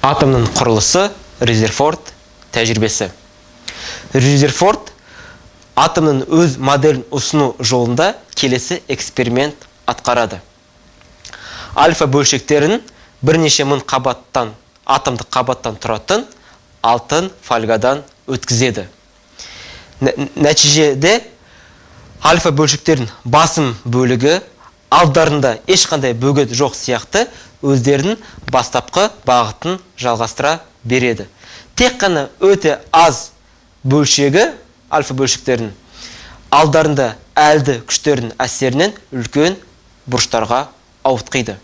Атомның құрылысы, Резерфорд тәжірибесі. Резерфорд атомның өз моделін ұсыну жолында келесі эксперимент атқарады. Альфа бөлшектерін бірнеше мың қабаттан, атомдық қабаттан тұратын алтын фольгадан өткізеді. Нәтижеде альфа бөлшектердің басым бөлігі алдарында ешқандай бөгет жоқ сияқты өздерінің бастапқы бағытын жалғастыра береді. Тек қана өте аз бөлшегі, альфа бөлшектердің алдарында әлді күштердің әсерінен үлкен бұрыштарға ауытқиды.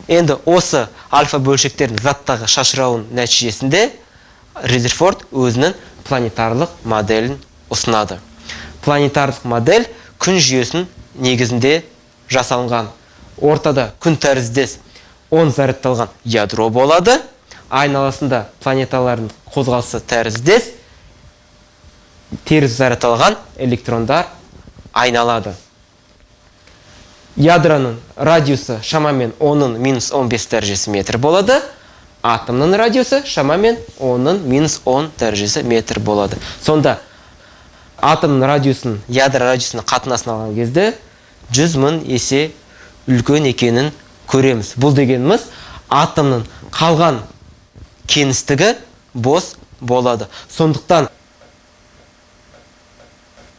Енді осы альфа бөлшектердің заттағы шашырауының нәтижесінде Резерфорд өзінің планетарлық моделін ұсынады. Планетарлық модель күн жүйесінің негізінде жасалынған. Ортада күн тәріздес 10 зарядталған ядро болады. Айналасында планеталардың қозғалысы тәріздес, теріс зарядталған электрондар айналады. Ядроның радиусы шамамен 10-15 дәрежесі метр болады. Атомның радиусы шамамен 10-10 дәрежесі метр болады. Сонда атомның радиусын, ядро радиусын қатынасын алған кезде 100 мың есе үлкен екенін көреміз. Бұл дегеніміз атомның қалған кеңістігі бос болады. Сондықтан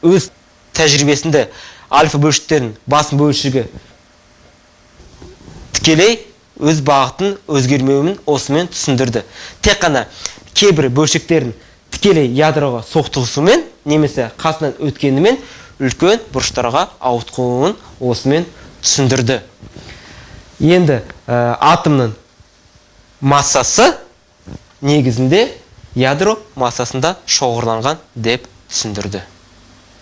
өз тәжірибесінде альфа бөлшектерінің басым бөлшегі тікелей өз бағытын өзгермеуін осымен түсіндірді. Тек қана кейбір бөлшектерін тікелей ядроға соқтығысумен немесе қасынан өткенімен үлкен бұрыштарға ауытқуын осымен түсіндірді. Енді атомның массасы негізінде ядро массасында шоғырланған деп түсіндірді.